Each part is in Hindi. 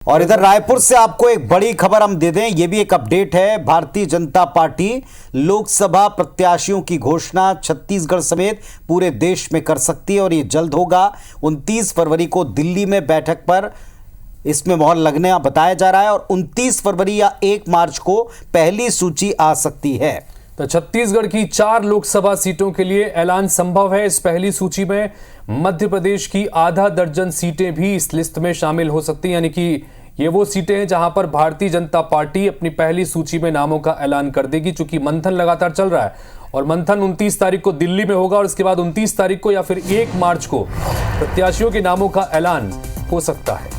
और इधर रायपुर से आपको एक बड़ी खबर हम दे दें, ये भी एक अपडेट है। भारतीय जनता पार्टी लोकसभा प्रत्याशियों की घोषणा छत्तीसगढ़ समेत पूरे देश में कर सकती है और ये जल्द होगा। 29 फरवरी को दिल्ली में बैठक पर इसमें मोहर लगने बताया जा रहा है और 29 फरवरी या 1 मार्च को पहली सूची आ सकती है। तो छत्तीसगढ़ की 4 लोकसभा सीटों के लिए ऐलान संभव है। इस पहली सूची में मध्य प्रदेश की आधा दर्जन सीटें भी इस लिस्ट में शामिल हो सकती हैं, यानी कि ये वो सीटें हैं जहां पर भारतीय जनता पार्टी अपनी पहली सूची में नामों का ऐलान कर देगी। चूंकि मंथन लगातार चल रहा है और मंथन 29 तारीख को दिल्ली में होगा और इसके बाद 29 तारीख को या फिर 1 मार्च को प्रत्याशियों के नामों का ऐलान हो सकता है।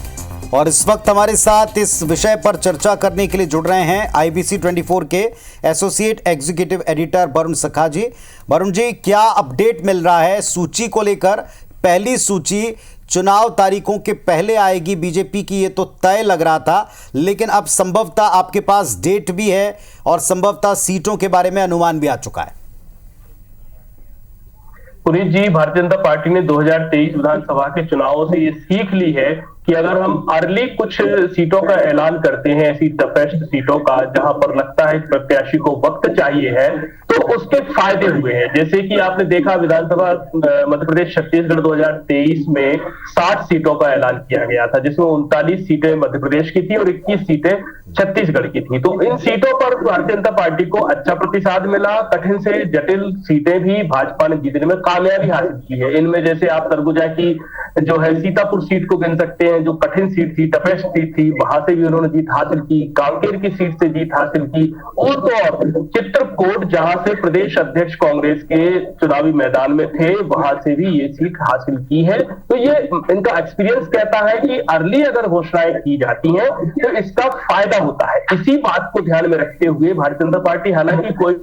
और इस वक्त हमारे साथ इस विषय पर चर्चा करने के लिए जुड़ रहे हैं IBC 24 के एसोसिएट एग्जीक्यूटिव एडिटर वरुण सखा जी। वरुण जी, क्या अपडेट मिल रहा है सूची को लेकर? पहली सूची चुनाव तारीखों के पहले आएगी बीजेपी की, ये तो तय लग रहा था, लेकिन अब संभवतः आपके पास डेट भी है और संभवतः सीटों के बारे में अनुमान भी आ चुका है। पुनीत जी, भारतीय जनता पार्टी ने 2023 विधानसभा के चुनावों से ये सीख ली है कि अगर हम अर्ली कुछ सीटों का ऐलान करते हैं, ऐसी टफेस्ट सीटों का जहां पर लगता है प्रत्याशी को वक्त चाहिए है, तो उसके फायदे हुए हैं। जैसे कि आपने देखा विधानसभा मध्य प्रदेश छत्तीसगढ़ 2023 में 60 सीटों का ऐलान किया गया था, जिसमें 39 सीटें मध्य प्रदेश की थी और 21 सीटें छत्तीसगढ़ की थी। तो इन सीटों पर भारतीय जनता पार्टी को अच्छा प्रतिसाद मिला। कठिन से जटिल सीटें भी भाजपा ने जीतने में कामयाबी हासिल की है। इनमें जैसे आप सरगुजा की जो है सीतापुर सीट को गिन सकते हैं, जो कठिन सीट थी, टफेस्ट सीट थी, वहां से भी उन्होंने जीत हासिल की। कांकेर की सीट से जीत हासिल की और तो और चित्रकूट, जहां से प्रदेश अध्यक्ष कांग्रेस के चुनावी मैदान में थे, वहां से भी ये सीट हासिल की है। तो ये इनका एक्सपीरियंस कहता है कि अर्ली अगर घोषणाएं की जाती हैं तो इसका फायदा होता है। इसी बात को ध्यान में रखते हुए भारतीय जनता पार्टी हालांकि कोई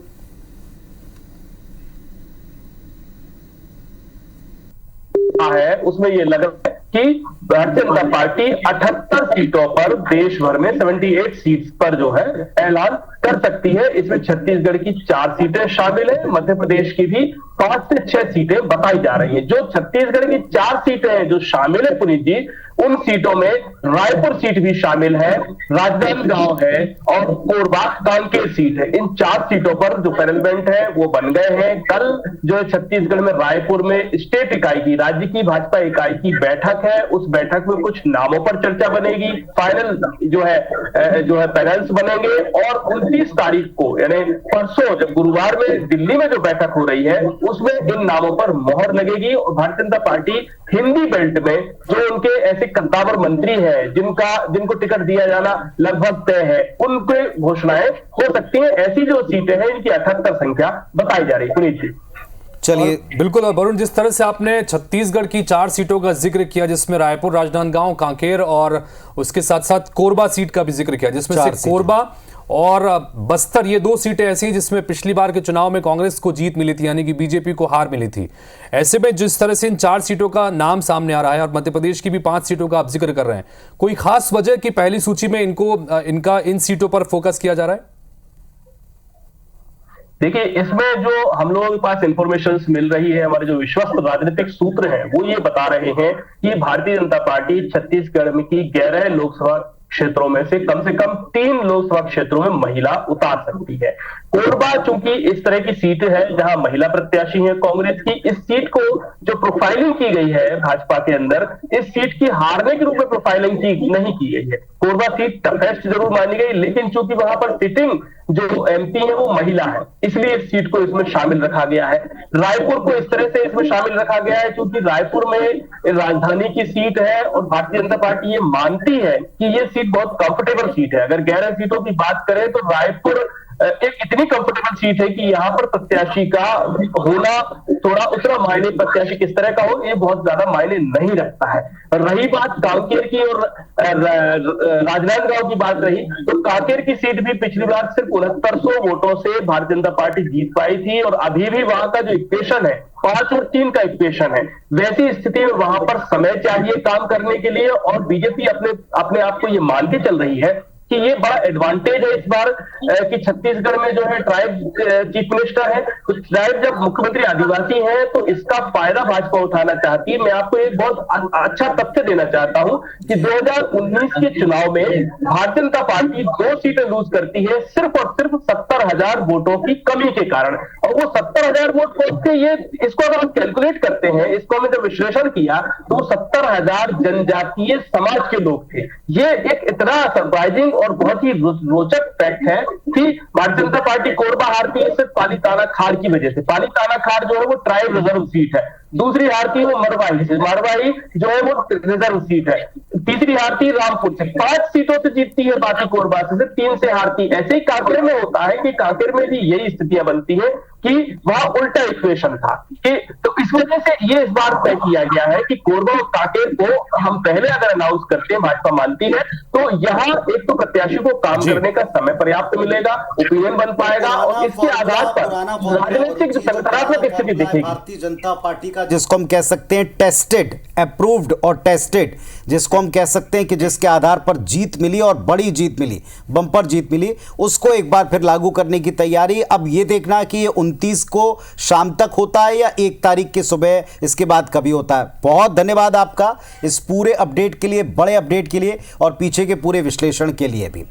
है उसमें ये लग रहा है कि भारतीय जनता पार्टी 78 सीटों पर देश भर में 78 सीट्स पर जो है ऐलान कर सकती है। इसमें छत्तीसगढ़ की 4 सीटें शामिल है, मध्य प्रदेश की भी 5 से 6 सीटें बताई जा रही हैं। जो छत्तीसगढ़ की 4 सीटें हैं जो शामिल है पुनीत जी, उन सीटों में रायपुर सीट भी शामिल है, राजनांदगांव है और कोरबा कांकेर सीट है। इन 4 सीटों पर जो पैनलमेंट है वो बन गए हैं। कल जो है छत्तीसगढ़ में रायपुर में स्टेट इकाई की, राज्य की भाजपा इकाई की बैठक है। उस बैठक में कुछ नामों पर चर्चा बनेगी, फाइनल जो है पैनल्स बनेंगे और 29 तारीख को यानी परसों जब गुरुवार में दिल्ली में जो बैठक हो रही है उसमें इन नामों पर मोहर लगेगी। और भारतीय जनता पार्टी हिंदी बेल्ट में जो उनके ऐसे कद्दावर मंत्री हैं जिनको टिकट दिया जाना लगभग तय है, उनके घोषणाएं हो सकती हैं। ऐसी जो सीटें हैं इनकी 78 संख्या बताई जा रही है। पुनीत जी, चलिए बिल्कुल। और वरुण, जिस तरह से आपने छत्तीसगढ़ की 4 सीटों का जिक्र किया, जिसमें रायपुर, राजनांदगांव, कांकेर और उसके साथ साथ कोरबा सीट का भी जिक्र किया, जिसमें से कोरबा और बस्तर, ये 2 सीटें ऐसी हैं जिसमें पिछली बार के चुनाव में कांग्रेस को जीत मिली थी, यानी कि बीजेपी को हार मिली थी। ऐसे में जिस तरह से इन 4 सीटों का नाम सामने आ रहा है और मध्य प्रदेश की भी 5 सीटों का आप जिक्र कर रहे हैं, कोई खास वजह कि पहली सूची में इनका इन सीटों पर फोकस किया जा रहा है? देखिए, इसमें जो हम लोगों के पास इंफॉर्मेशन मिल रही है, हमारे जो विश्वस्त राजनीतिक सूत्र हैं वो ये बता रहे हैं कि भारतीय जनता पार्टी छत्तीसगढ़ में की 11 लोकसभा क्षेत्रों में से कम 3 लोकसभा क्षेत्रों में महिला उतार सकती है। कोरबा चूंकि इस तरह की सीट है जहां महिला प्रत्याशी है कांग्रेस की, इस सीट को जो प्रोफाइलिंग की गई है भाजपा के अंदर, इस सीट की हारने के रूप में प्रोफाइलिंग नहीं की गई है। कोरबा सीट टफेस्ट जरूर मानी गई, लेकिन चूंकि वहां पर सिटिंग जो MP है वो महिला है, इसलिए इस सीट को इसमें शामिल रखा गया है। रायपुर को इस तरह से इसमें शामिल रखा गया है क्योंकि रायपुर में राजधानी की सीट है और भारतीय जनता पार्टी ये मानती है कि ये सीट बहुत कंफर्टेबल सीट है। अगर 11 सीटों की बात करें तो रायपुर एक इतनी कंफर्टेबल सीट है कि यहाँ पर प्रत्याशी का होना थोड़ा उतना मायने, प्रत्याशी किस तरह का हो ये बहुत ज्यादा मायने नहीं रखता है। रही बात कांकेर की और राजनांदगांव की बात रही, तो कांकेर की सीट भी पिछली बार सिर्फ 6900 वोटों से भारतीय जनता पार्टी जीत पाई थी और अभी भी वहां का जो इक्वेशन है 5 और 3 का इक्वेशन है। वैसी स्थिति में वहां पर समय चाहिए काम करने के लिए और बीजेपी अपने आप को ये मान के चल रही है कि ये बड़ा एडवांटेज है इस बार कि छत्तीसगढ़ में जो है ट्राइब चीफ मिनिस्टर है, तो ट्राइब जब मुख्यमंत्री आदिवासी है तो इसका फायदा भाजपा उठाना चाहती है। मैं आपको एक बहुत अच्छा तथ्य देना चाहता हूं कि 2019 के चुनाव में भारतीय जनता पार्टी 2 सीटें लूज करती है सिर्फ और सिर्फ 70,000 वोटों की कमी के कारण। और वो 70,000 वोट कौन थे, ये इसको अगर हम कैलकुलेट करते हैं, इसको हमने जब विश्लेषण किया तो 70,000 जनजातीय समाज के लोग थे। ये एक इतना सरप्राइजिंग और बहुत ही रोचक फैक्ट है कि भारतीय जनता पार्टी कोरबा हारती है सिर्फ पाली ताना खार की वजह से। पाली ताना खार जो है वो ट्राइब रिजर्व सीट है। दूसरी हारती है वो मरवाही से, मरवाही जो है वो रिजर्व सीट है। तीसरी हारती रामपुर से। 5 सीटों से जीतती है बाकी कोरबा से, 3 से हारती। ऐसे ही कांकेर में होता है कि कांकेर में भी यही स्थितियां बनती है कि वहां उल्टा इक्वेशन था कि तो इस वजह से ये इस बार तय किया गया है कि कोरबा और कांकेर को हम पहले अगर अनाउंस करते हैं, भाजपा मानती है, तो यहाँ एक तो प्रत्याशी को काम करने का समय पर्याप्त मिलेगा, ओपिनियन बन पाएगा और इसके आधार पर राजनीतिक जो सकारात्मक स्थिति दिखेगी। भारतीय जनता पार्टी का जिसको हम कह सकते हैं टेस्टेड, अप्रूव्ड और टेस्टेड, जिसको हम कह सकते हैं कि जिसके आधार पर जीत मिली और बड़ी जीत मिली, बम्पर जीत मिली, उसको एक बार फिर लागू करने की तैयारी। अब ये देखना कि ये 29 को शाम तक होता है या 1 तारीख की सुबह इसके बाद कभी होता है। बहुत धन्यवाद आपका इस पूरे अपडेट के लिए, बड़े अपडेट के लिए और पीछे के पूरे विश्लेषण के लिए भी।